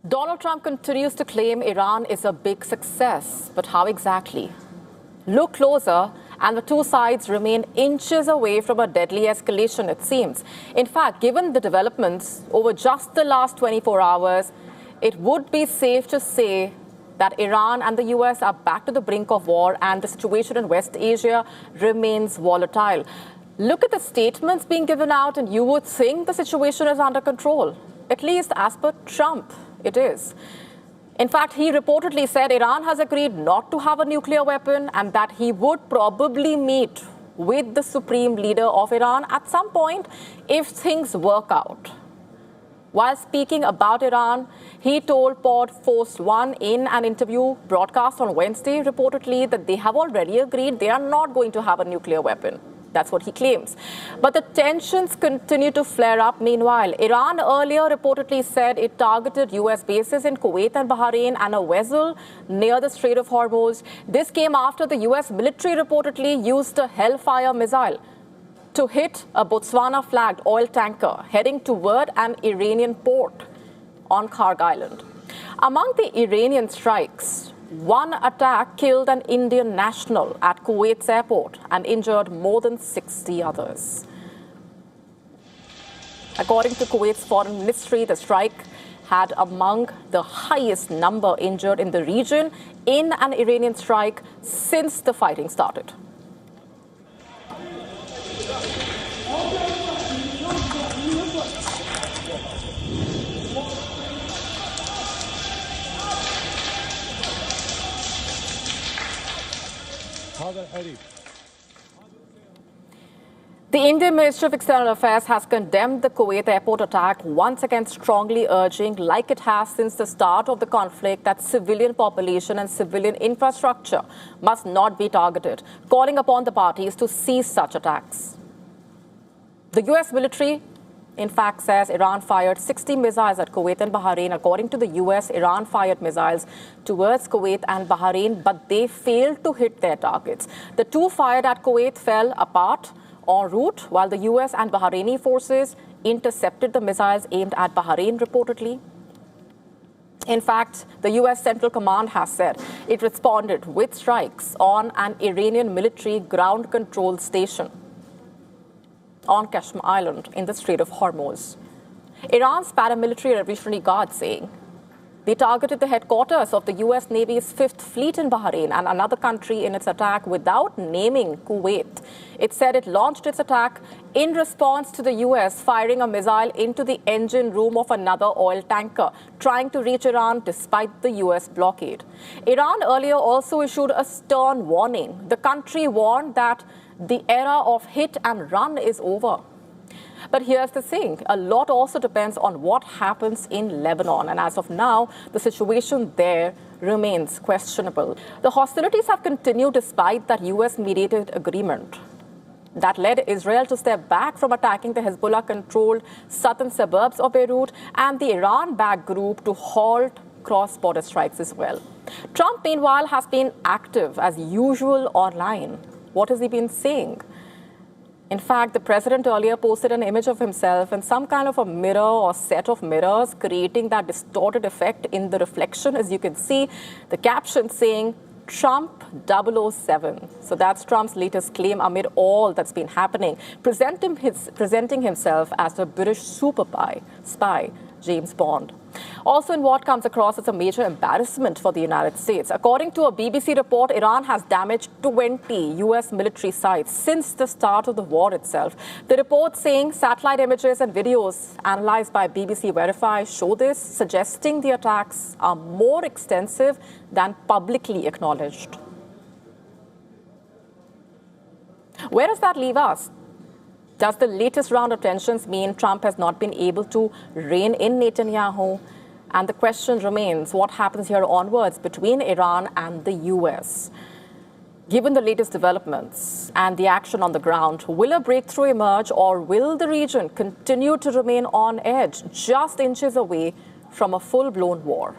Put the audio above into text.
Donald Trump continues to claim Iran is a big success, but how exactly? Look closer, and the two sides remain inches away from a deadly escalation, it seems. In fact, given the developments over just the last 24 hours, it would be safe to say that Iran and the US are back to the brink of war, and the situation in West Asia remains volatile. Look at the statements being given out, and you would think the situation is under control, at least as per Trump. It is. In fact, he reportedly said Iran has agreed not to have a nuclear weapon and that he would probably meet with the supreme leader of Iran at some point if things work out. While speaking about Iran, he told Pod Force One in an interview broadcast on Wednesday, reportedly, that they have already agreed they are not going to have a nuclear weapon. That's what he claims. But the tensions continue to flare up. Meanwhile, Iran earlier reportedly said it targeted US bases in Kuwait and Bahrain and a vessel near the Strait of Hormuz. This came after the US military reportedly used a Hellfire missile to hit a Botswana-flagged oil tanker heading toward an Iranian port on Kharg Island. Among the Iranian strikes, one attack killed an Indian national at Kuwait Airport and injured more than 60 others. According to Kuwait's foreign ministry, the strike had among the highest number injured in the region in an Iranian strike since the fighting started. The Indian Ministry of External Affairs has condemned the Kuwait Airport attack, once again strongly urging, like it has since the start of the conflict, that civilian population and civilian infrastructure must not be targeted, calling upon the parties to cease such attacks. The US military, in fact, says Iran fired 60 missiles at Kuwait and Bahrain. According to the US, Iran fired missiles towards Kuwait and Bahrain, but they failed to hit their targets. The two fired at Kuwait fell apart en route, while the US and Bahraini forces intercepted the missiles aimed at Bahrain, reportedly. In fact, the US Central Command has said it responded with strikes on an Iranian military ground control station on Kashmir Island in the Strait of Hormuz. Iran's paramilitary Revolutionary Guard saying they targeted the headquarters of the US Navy's 5th Fleet in Bahrain and another country in its attack without naming Kuwait. It said it launched its attack in response to the US firing a missile into the engine room of another oil tanker, trying to reach Iran despite the US blockade. Iran earlier also issued a stern warning. The country warned that the era of hit and run is over. But here's the thing, a lot also depends on what happens in Lebanon. And as of now, the situation there remains questionable. The hostilities have continued despite that US-mediated agreement that led Israel to step back from attacking the Hezbollah-controlled southern suburbs of Beirut and the Iran-backed group to halt cross-border strikes as well. Trump, meanwhile, has been active as usual online. What has he been saying? In fact, the president earlier posted an image of himself in some kind of a mirror or set of mirrors, creating that distorted effect in the reflection. As you can see, the caption saying, Trump 007. So that's Trump's latest claim amid all that's been happening, presenting himself as a British super spy, James Bond. Also in what comes across as a major embarrassment for the United States. According to a BBC report, Iran has damaged 20 US military sites since the start of the war itself. The report saying satellite images and videos analyzed by BBC Verify show this, suggesting the attacks are more extensive than publicly acknowledged. Where does that leave us? Does the latest round of tensions mean Trump has not been able to rein in Netanyahu? And the question remains, what happens here onwards between Iran and the US? Given the latest developments and the action on the ground, will a breakthrough emerge, or will the region continue to remain on edge, just inches away from a full-blown war?